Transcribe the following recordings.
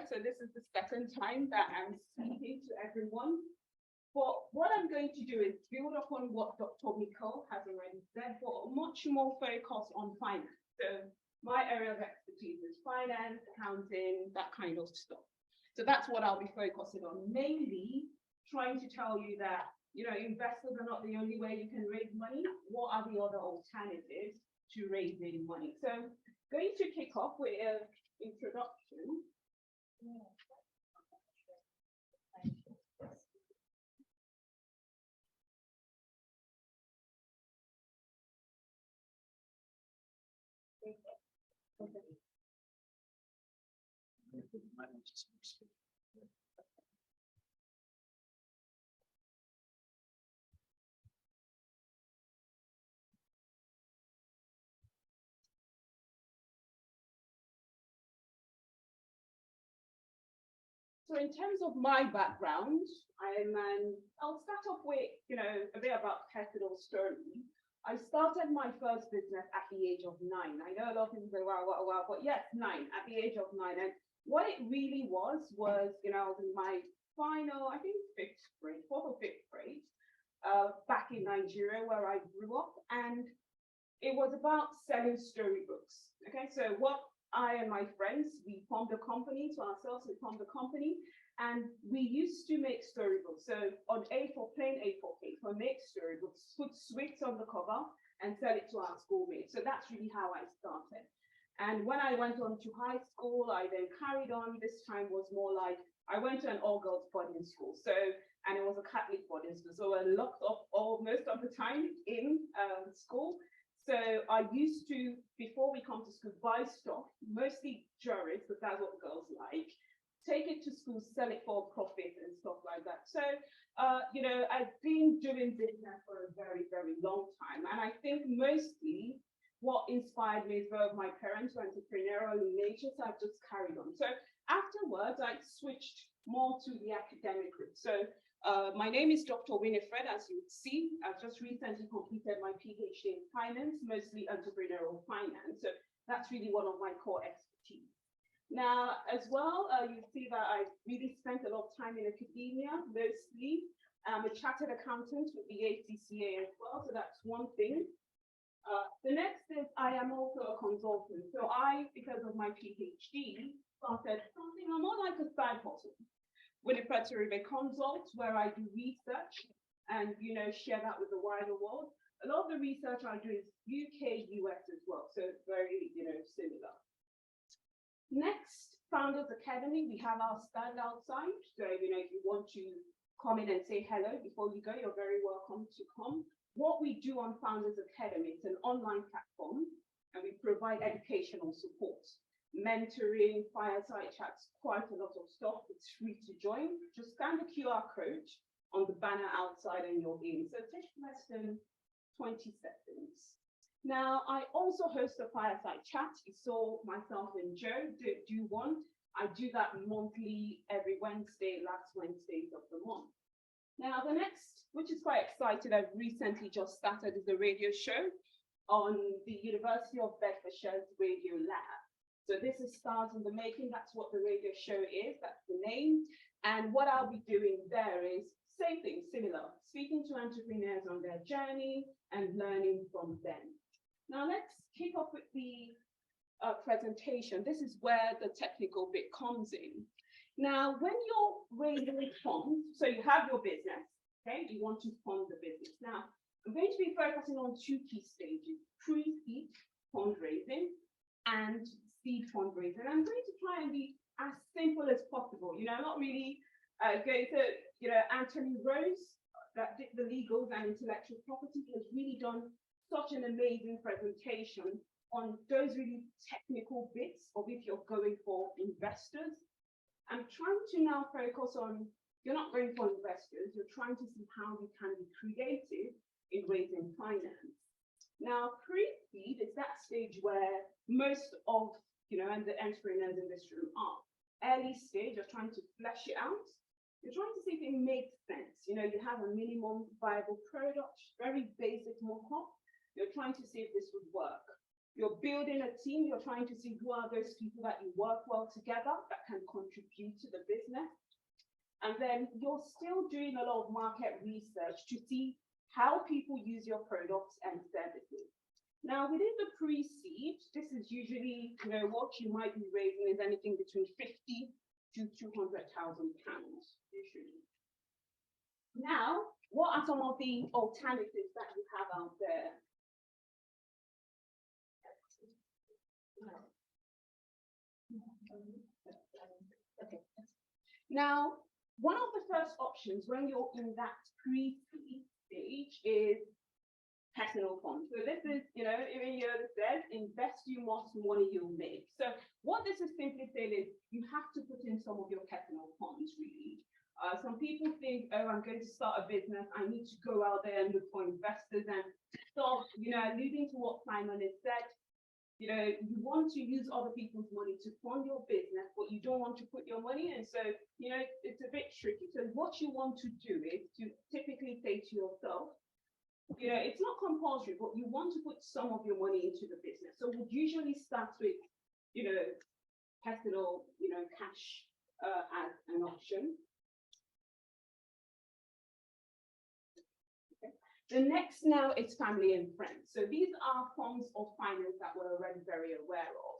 so this is the second time that I'm speaking to everyone. But what I'm going to do is build upon what Dr. Mikkel has already said, but much more focus on finance. So my area of expertise is finance, accounting, that kind of stuff. So that's what I'll be focusing on, mainly trying to tell you that, investors are not the only way you can raise money. What are the other alternatives to raising money? So going to kick off with an introduction. So in terms of my background, I'll start off with, a bit about personal story. I started my first business at the age of 9. I know a lot of people say, wow, but yes, 9, at the age of 9. And what it really was, I was in my final, I think, 4th or 5th grade, back in Nigeria, where I grew up. And it was about selling storybooks. Okay, so what I and my friends, we formed a company and we used to make storybooks. So on plain A4 paper, make storybooks, put sweets on the cover and sell it to our schoolmates. So that's really how I started. And when I went on to high school, I then carried on. This time was more like, I went to an all-girls boarding school. And it was a Catholic boarding school. So I locked up most of the time in school. So I used to, before we come to school, buy stuff, mostly jewelry, because that's what girls like, take it to school, sell it for profit and stuff like that. So, I've been doing business for a very, very long time. And I think mostly what inspired me is both my parents were entrepreneurial in nature, so I've just carried on. So afterwards, I switched more to the academic route. So my name is Dr. Winifred, as you would see. I've just recently completed my PhD in finance, mostly entrepreneurial finance. So that's really one of my core expertise. Now, as well, you see that I've really spent a lot of time in academia, mostly. I'm a chartered accountant with the ACCA as well, so that's one thing. The next is I am also a consultant. So because of my PhD, started something more like a side hustle. Winifred Soribe Consult, where I do research and share that with the wider world. A lot of the research I do is UK, US as well, so it's very similar. Next, Founders Academy, we have our stand outside. So if you want to come in and say hello before you go, you're very welcome to come. What we do on Founders Academy is an online platform, and we provide educational support. Mentoring, fireside chats, quite a lot of stuff. It's free to join. Just scan the QR code on the banner outside and you're in. So it takes less than 20 seconds. Now, I also host a fireside chat. You saw myself and Joe do one. I do that monthly, every Wednesday, last Wednesdays of the month. Now, the next, which is quite exciting, I've recently just started, is a radio show on the University of Bedfordshire's Radio Lab. So this is Stars in the Making. That's what the radio show is. That's the name. And what I'll be doing there is same thing, similar, speaking to entrepreneurs on their journey and learning from them. Now let's kick off with the presentation. This is where the technical bit comes in. Now, when you're raising funds, so you have your business, okay? You want to fund the business. Now, I'm going to be focusing on 2 key stages: pre-seed fundraising and seed fundraising. I'm going to try and be as simple as possible. I'm not really going to, Anthony Rose, that did the legals and intellectual property, has really done such an amazing presentation on those really technical bits of if you're going for investors. I'm trying to now focus on, you're not going for investors, you're trying to see how you can be creative in raising finance. Now, pre-seed is that stage where most of, and the entrepreneurs in this room are. Early stage, you're trying to flesh it out. You're trying to see if it makes sense. You have a minimum viable product, very basic mock-up. You're trying to see if this would work. You're building a team. You're trying to see who are those people that you work well together that can contribute to the business. And then you're still doing a lot of market research to see how people use your products and services. Now, within the pre-seed, this is usually, what you might be raising is anything between 50 to 200,000 pounds, usually. Now, what are some of the alternatives that you have out there? Okay. Now, one of the first options when you're in that pre-seed stage is personal funds. So this is, even you said, invest you most money you'll make. So what this is simply saying is you have to put in some of your personal funds, really. Some people think, oh, I'm going to start a business. I need to go out there and look for investors. And so, alluding to what Simon has said, you want to use other people's money to fund your business, but you don't want to put your money in. So, it's a bit tricky. So what you want to do is to typically say to yourself, it's not compulsory, but you want to put some of your money into the business. So we usually start with, personal, cash as an option. The next now is family and friends. So these are forms of finance that we're already very aware of.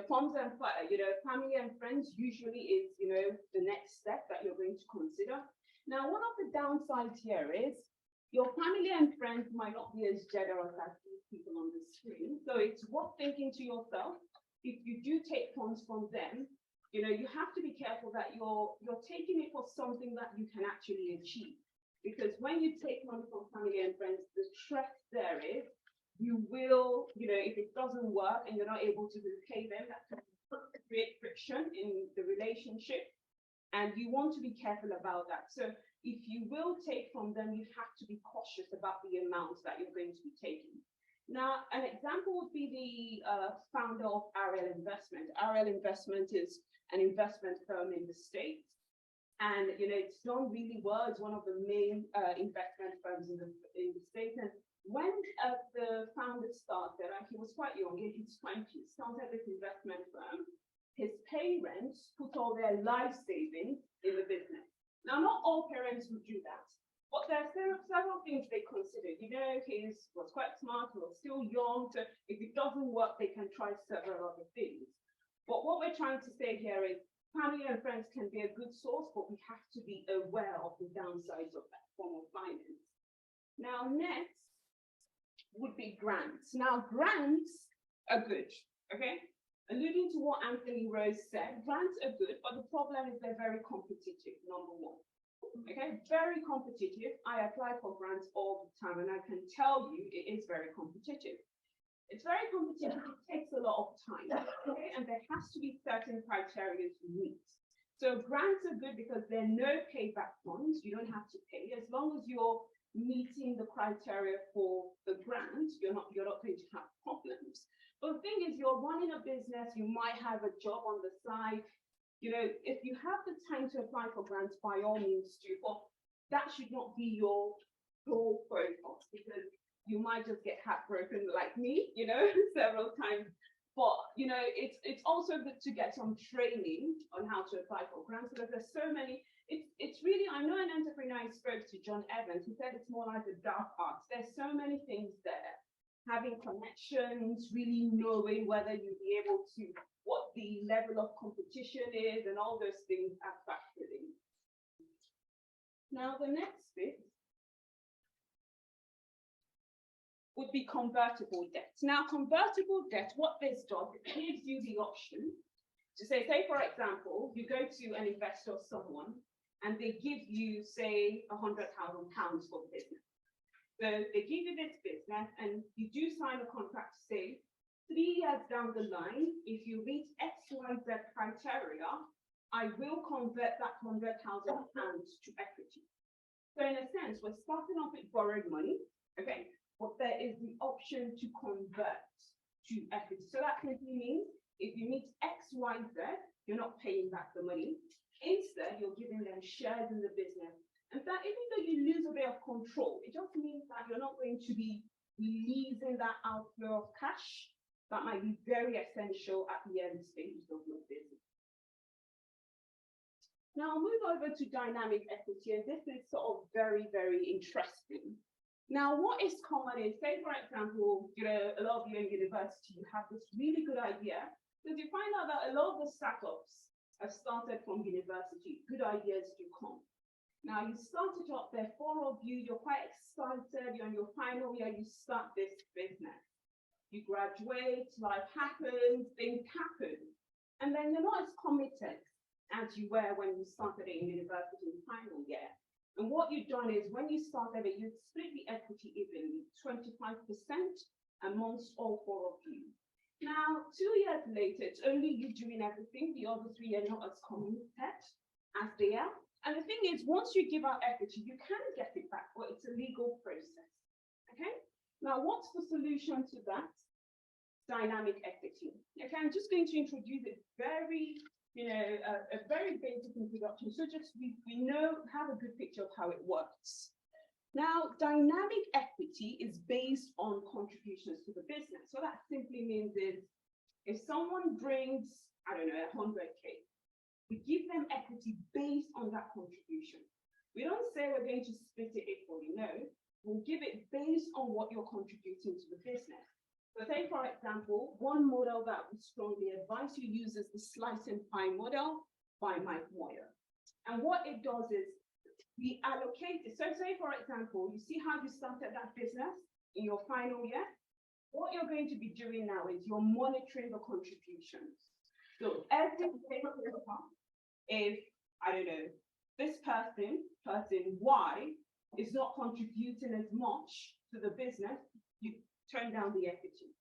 Forms and family and friends usually is, the next step that you're going to consider. Now, one of the downsides here is your family and friends might not be as generous as these people on the screen. So it's worth thinking to yourself, if you do take funds from them, you have to be careful that you're taking it for something that you can actually achieve. Because when you take money from family and friends, the threat there is you will, if it doesn't work and you're not able to repay them, that can create friction in the relationship. And you want to be careful about that. So if you will take from them, you have to be cautious about the amounts that you're going to be taking. Now, an example would be the founder of RL Investment. RL Investment is an investment firm in the States. And it's done really well. It's one of the main investment firms in the States. And when the founder started, he was quite young, in his 20s, started this investment firm. His parents put all their life savings in the business. Now, not all parents would do that, but there are several things they considered. He was quite smart, he was still young, so if it doesn't work, they can try several other things. But what we're trying to say here is family and friends can be a good source, but we have to be aware of the downsides of that form of finance. Now, next would be grants. Now, grants are good, okay? Alluding to what Anthony Rose said, grants are good, but the problem is they're very competitive, number one. Okay, very competitive. I apply for grants all the time, and I can tell you it is very competitive. It's very competitive, it takes a lot of time, okay? And there has to be certain criteria to meet. So grants are good because there are no payback funds, you don't have to pay. As long as you're meeting the criteria for the grant, you're not going to have problems. But the thing is, you're running a business, you might have a job on the side. If you have the time to apply for grants, by all means do, but that should not be your sole focus, because you might just get heartbroken like me, several times. But, it's also good to get some training on how to apply for grants, because there's so many. It's really, I know an entrepreneur I spoke to, John Evans, he said it's more like a dark arts. There's so many things there. Having connections, really knowing whether you'll be able to, what the level of competition is, and all those things are factored in. Now, the next bit would be convertible debt. Now, convertible debt, what this does, it gives you the option to say, for example, you go to an investor or someone, and they give you, say, £100,000 for the business. So they give you this business, and you do sign a contract to say, 3 years down the line, if you meet X, Y, Z criteria, I will convert that £100,000 to equity. So in a sense, we're starting off with borrowed money, okay? But there is the option to convert to equity. So that simply means if you meet X, Y, Z, you're not paying back the money. Instead, you're giving them shares in the business. And that even though you lose a bit of control, it just means that you're not going to be releasing that outflow of cash that might be very essential at the early stages of your business. Now I'll move over to dynamic equity, and this is sort of very, very interesting. Now, what is common is, say, for example, a lot of you in university, you have this really good idea, because you find out that a lot of the startups have started from university. Good ideas do come. Now, you started up there, 4 of you, you're quite excited, you're in your final year, you start this business. You graduate, life happens, things happen, and then you're not as committed as you were when you started in university in the final year. And what you've done is, when you started it, you split the equity evenly, 25% amongst all 4 of you. Now, 2 years later, it's only you doing everything. The other 3 are not as committed as they are. And the thing is, once you give out equity, you can get it back, but it's a legal process. Okay? Now, what's the solution to that? Dynamic equity. Okay, I'm just going to introduce a very basic introduction, so just we have a good picture of how it works. Now, dynamic equity is based on contributions to the business. So that simply means is, if someone brings, I don't know, 100K, we give them equity based on that contribution. We don't say we're going to split it equally, no. We'll give it based on what you're contributing to the business. So say, for example, one model that we strongly advise you use is the slice and pie model by Mike Moyer. And what it does is we allocate it. So say, for example, you see how you started that business in your final year? What you're going to be doing now is you're monitoring the contributions. So every if, I don't know, this person Y, is not contributing as much to the business, you turn down the equity.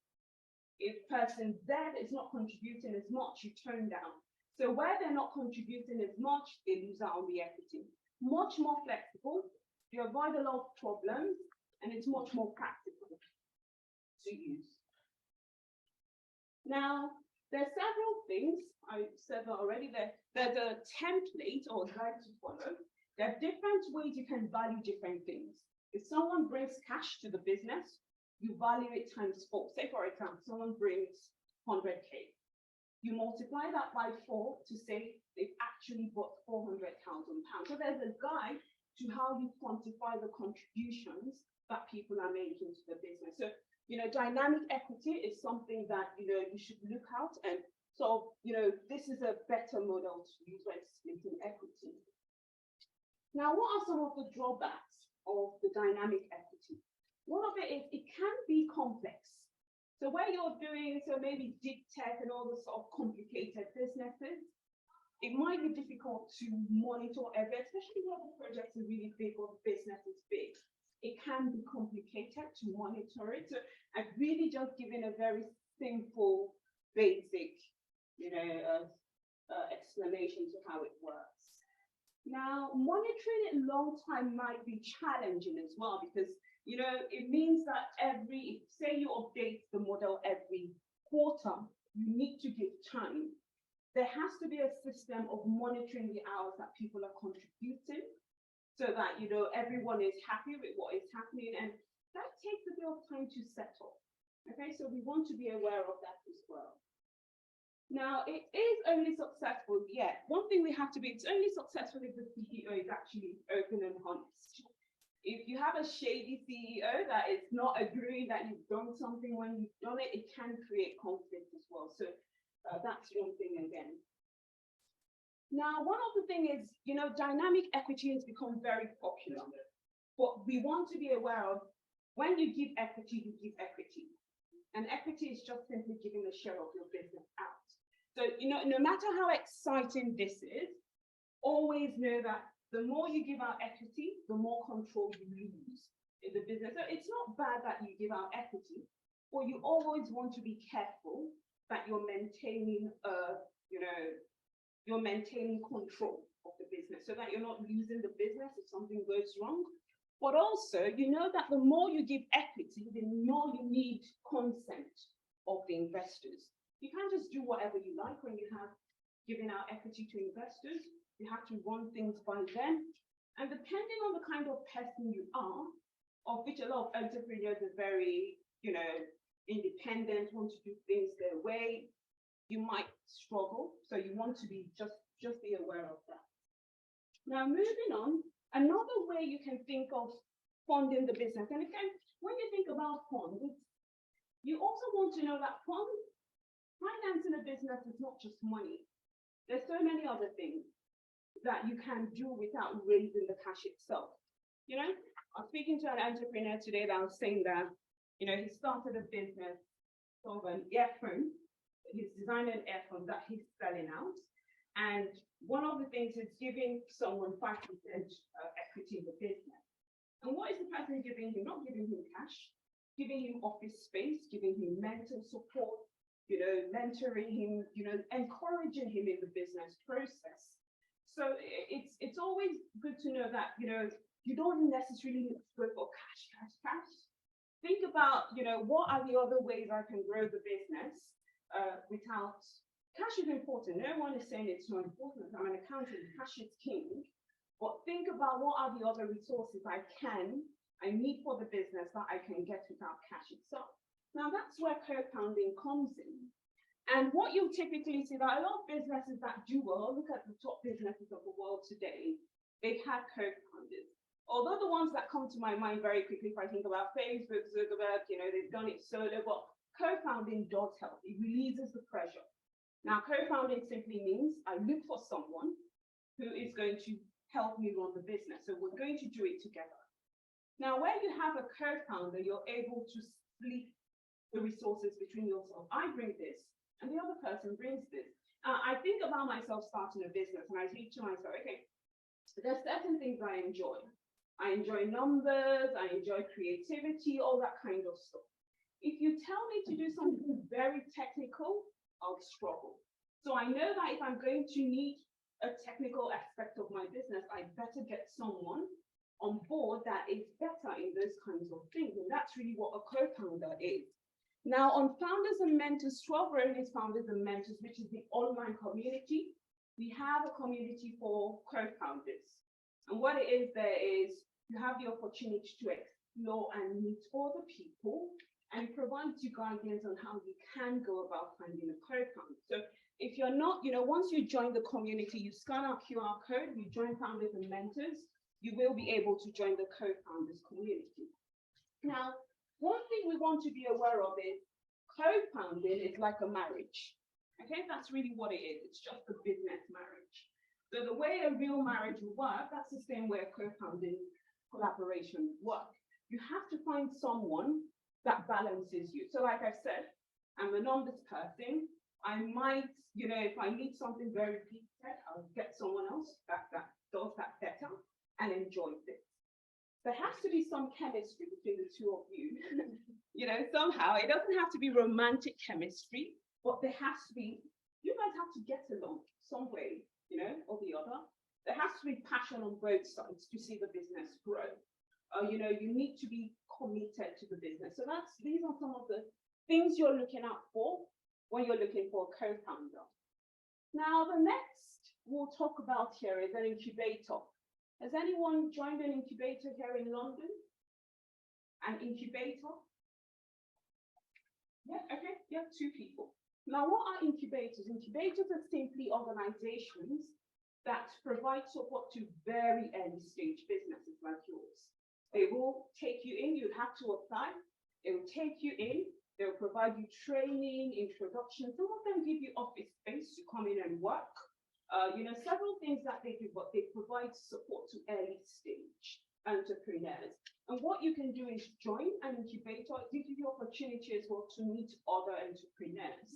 If person Z is not contributing as much, you turn down. So where they're not contributing as much, they lose out on the equity. Much more flexible, you avoid a lot of problems, and it's much more practical to use. Now, there's several things, I said that already, there's a template or guide to follow. There are different ways you can value different things. If someone brings cash to the business, you value it times 4. Say, for example, someone brings 100K. You multiply that by 4 to say they've actually bought £400,000. So there's a guide to how you quantify the contributions that people are making to the business. So, dynamic equity is something that, you should look out. And so, this is a better model to use when splitting equity. Now, what are some of the drawbacks of the dynamic equity? One of it is it can be complex. So where you're doing, maybe deep tech and all the sort of complicated businesses, it might be difficult to monitor every, especially when the project is really big or the business is big. It can be complicated to monitor it. So I've really just given a very simple, basic, explanation to how it works. Now, monitoring it long time might be challenging as well, because it means that say you update the model every quarter, you need to give time. There has to be a system of monitoring the hours that people are contributing, so that everyone is happy with what is happening, and that takes a bit of time to settle. Okay, so we want to be aware of that as well. Now, it is only successful, one thing we have to be, it's only successful if the CEO is actually open and honest. If you have a shady CEO that is not agreeing that you've done something when you've done it, it can create conflict as well. So that's one thing again. Now, one of the things is, dynamic equity has become very popular. But we want to be aware of, when you give equity, you give equity. And equity is just simply giving a share of your business out. So, no matter how exciting this is, always know that the more you give out equity, the more control you lose in the business. So it's not bad that you give out equity, but you always want to be careful that you're maintaining, you're maintaining control of the business, so that you're not losing the business if something goes wrong. But also, that the more you give equity, the more you need consent of the investors. You can't just do whatever you like when you have given out equity to investors. You have to run things by them. And depending on the kind of person you are, of which a lot of entrepreneurs are very, independent, want to do things their way, you might struggle. So you want to be just be aware of that. Now, moving on, another way you can think of funding the business, and again, when you think about funds, you also want to know that financing a business is not just money. There's so many other things that you can do without raising the cash itself. You know, I was speaking to an entrepreneur today that was saying that, you know, he started a business of an earphone. He's designing an earphone that he's selling out. And one of the things is giving someone 5% equity in the business. And what is the person giving him? Not giving him cash, giving him office space, giving him mental support, you know, mentoring him, you know, encouraging him in the business process. So it's always good to know that, you know, you don't necessarily need to go for cash. Think about, you know, what are the other ways I can grow the business without cash is important. No one is saying it's not important. I'm an accountant, cash is king. But think about what are the other resources I need for the business that I can get without cash itself. Now that's where co-founding comes in. And what you'll typically see that a lot of businesses that do well, look at the top businesses of the world today, they've had co-founders. Although the ones that come to my mind very quickly, if I think about Facebook, Zuckerberg, you know, they've done it solo, but co-founding does help. It releases the pressure. Now, co-founding simply means I look for someone who is going to help me run the business. So we're going to do it together. Now, when you have a co-founder, you're able to split the resources between yourself. I bring this, and the other person brings this. I think about myself starting a business, and I think to myself, okay, there's certain things I enjoy. I enjoy numbers, I enjoy creativity, all that kind of stuff. If you tell me to do something very technical, I'll struggle. So I know that if I'm going to need a technical aspect of my business, I better get someone on board that is better in those kinds of things. And that's really what a co-founder is. Now, on Founders and Mentors, 12 Ronis Founders and Mentors, which is the online community, we have a community for co-founders. And what it is there is you have the opportunity to explore and meet other people, and it provides you guidance on how you can go about finding a co-founder. So if you're not, you know, once you join the community, you scan our QR code, you join Founders and Mentors, you will be able to join the co-founders community. Now, one thing we want to be aware of is co-founding is like a marriage. Okay, that's really what it is. It's just a business marriage. So the way a real marriage will work, that's the same way a co-founding collaboration work. You have to find someone that balances you. So like I said, I'm a numbers person. I might, you know, if I need something very detailed, I'll get someone else that does that better and enjoys it. There has to be some chemistry between the two of you. You know, somehow, it doesn't have to be romantic chemistry, but there has to be, you guys have to get along some way, you know, or the other. There has to be passion on both sides to see the business grow. You know, you need to be committed to the business. So these are some of the things you're looking out for when you're looking for a co-founder. Now, the next we'll talk about here is an incubator. Has anyone joined an incubator here in London? An incubator? Yeah, okay, yeah, 2 people. Now, what are incubators? Incubators are simply organizations that provide support to very early stage businesses like yours. They will take you in, you have to apply, they will take you in, they'll provide you training, introduction. Some of them give you office space to come in and work. You know, several things that they do, but they provide support to early stage entrepreneurs. And what you can do is join an incubator. It gives you the opportunity as well to meet other entrepreneurs.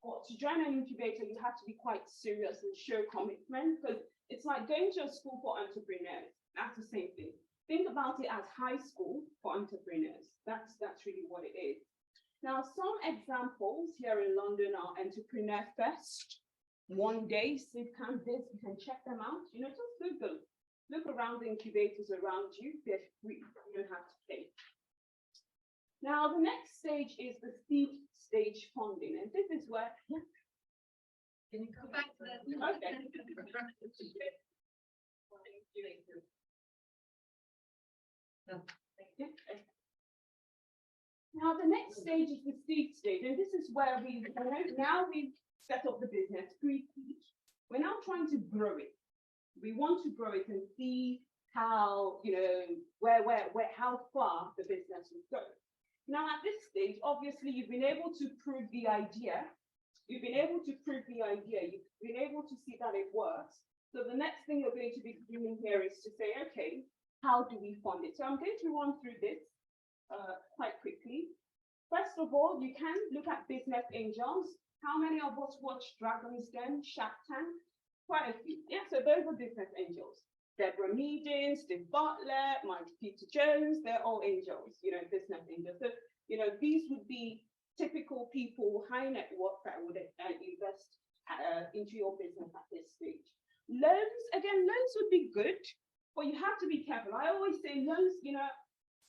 But to join an incubator, you have to be quite serious and show commitment, because it's like going to a school for entrepreneurs. That's the same thing. Think about it as high school for entrepreneurs. That's really what it is. Now, some examples here in London are Entrepreneur Fest, One Day, Seed Campus. You can check them out. You know, just Google. Look around the incubators around you. They're free. You don't have to pay. Now, the next stage is the seed stage funding. And this is where, yeah. Can you come back to that? Okay. Now, Now, the next stage is the seed stage, and this is where now we've set up the business, pre-seed. We're now trying to grow it. We want to grow it and see how, how far the business will go. Now, at this stage, obviously, you've been able to prove the idea. You've been able to prove the idea. You've been able to see that it works. So the next thing you're going to be doing here is to say, okay, how do we fund it? So I'm going to run through this quite quickly. First of all, you can look at business angels. How many of us watch Dragon's Den, Shark Tank? Quite a few. Yeah, so those are business angels. Deborah Meaden, Steve Bartlett, Mike Peter Jones, they're all angels, business angels. So, these would be typical people, high net worth that would invest into your business at this stage. Loans, again, loans would be good, but you have to be careful. I always say loans,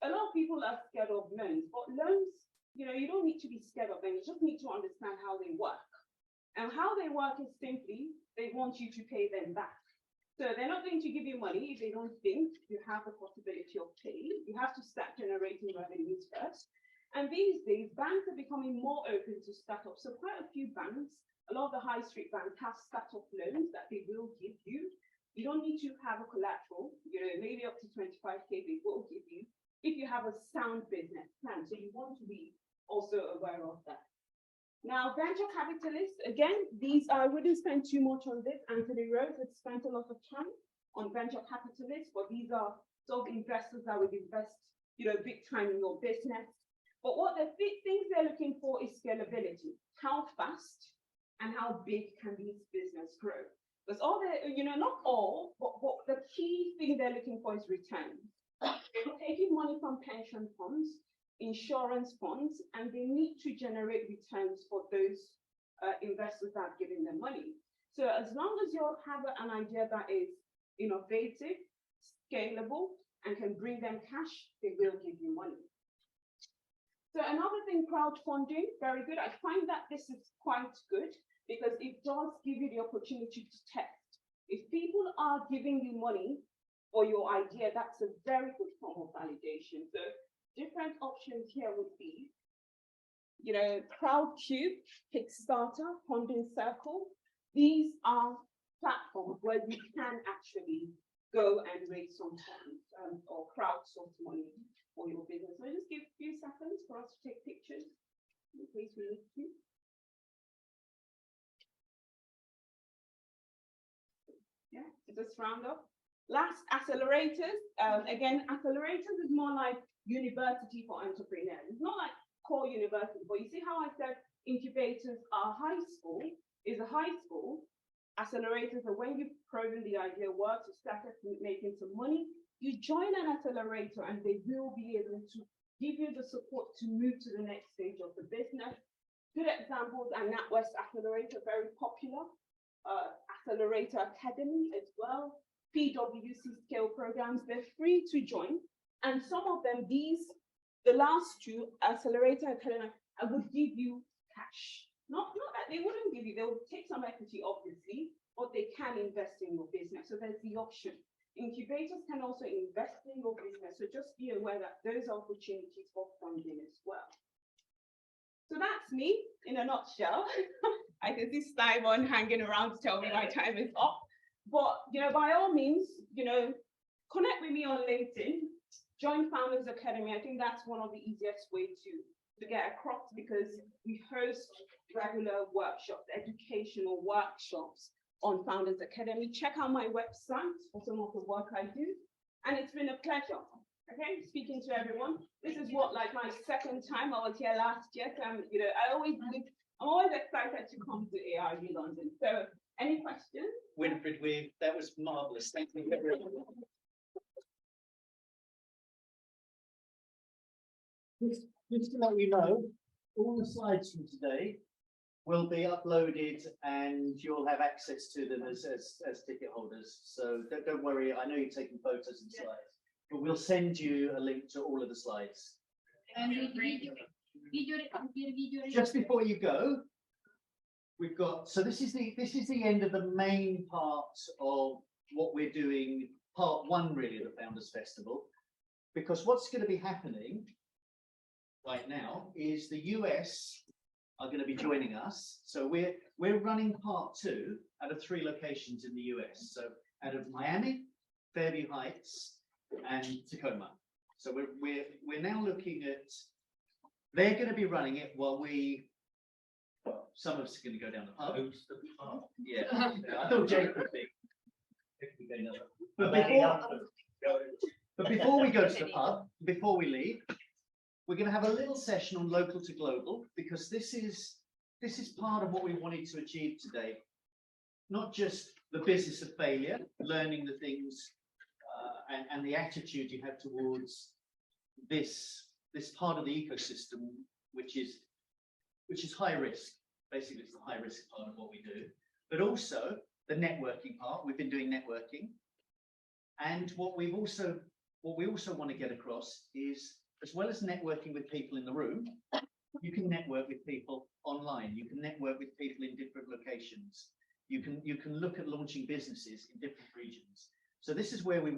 a lot of people are scared of loans, but loans, you don't need to be scared of them. You just need to understand how they work. And how they work is simply, they want you to pay them back. So they're not going to give you money if they don't think you have the possibility of paying. You have to start generating revenues first. And these days, banks are becoming more open to startups. So quite a few banks, a lot of the high street banks have startup loans that they will give you. You don't need to have a collateral, maybe up to 25K they will give you if you have a sound business plan. So you want to be also aware of that. Now, venture capitalists, again, I wouldn't spend too much on this. Anthony Rose has spent a lot of time on venture capitalists, but these are sort of investors that would invest, big time in your business. But what the things they're looking for is scalability. How fast and how big can these business grow? Because not all, but the key thing they're looking for is returns. They're taking money from pension funds, insurance funds, and they need to generate returns for those investors that are giving them money. So as long as you have an idea that is innovative, scalable, and can bring them cash, they will give you money. So another thing, crowdfunding, very good. I find that this is quite good because it does give you the opportunity to test. If people are giving you money for your idea, that's a very good form of validation. So different options here would be, Crowdcube, Kickstarter, Funding Circle. These are platforms where you can actually go and raise some funds or crowdsource money for your business. So just give a few seconds for us to take pictures in case we need to. Yeah, so just round up. Last, accelerators. Again, accelerators is more like university for entrepreneurs. It's not like core university, but you see how I said incubators are high school, is a high school. Accelerators are when you've proven the idea works, you started making some money, you join an accelerator and they will be able to give you the support to move to the next stage of the business. Good examples are NatWest Accelerator, very popular. Accelerator Academy as well. PwC scale programs, they're free to join. And some of them, the last two, Accelerator Academy, I would give you cash. Not that they wouldn't give you, they would take some equity, obviously, but they can invest in your business. So there's the option. Incubators can also invest in your business. So just be aware that those are opportunities for funding as well. So that's me in a nutshell. I can see Simon hanging around to tell me my time is up. But, by all means, connect with me on LinkedIn, join Founders Academy. I think that's one of the easiest ways to get across because we host regular workshops, educational workshops on Founders Academy. Check out my website for some of the work I do. And it's been a pleasure, okay, speaking to everyone. This is like my second time. I was here last year. So I'm always excited to come to ARD London. So any questions? Winifred, that was marvelous. Thank you very much. Just to let you know, all the slides from today will be uploaded and you'll have access to them as ticket holders. So don't worry, I know you're taking photos and slides, but we'll send you a link to all of the slides. And video. Just before you go, we've got, so this is the end of the main part of what we're doing, part one really of the Founders Festival, because what's going to be happening right now is the US are going to be joining us. So we're running part 2 out of 3 locations in the US. So out of Miami, Fairview Heights, and Tacoma. So we're now looking at, they're going to be running it while some of us are going to go down the pub. Yeah, I thought Jake would be. But before we go to the pub, before we leave, we're going to have a little session on local to global, because this is part of what we wanted to achieve today. Not just the business of failure, learning the things and the attitude you have towards this part of the ecosystem, which is high risk. Basically, it's the high risk part of what we do, but also the networking part. We've been doing networking, and what we also want to get across is, as well as networking with people in the room, you can network with people online. You can network with people in different locations. You can look at launching businesses in different regions. So this is where we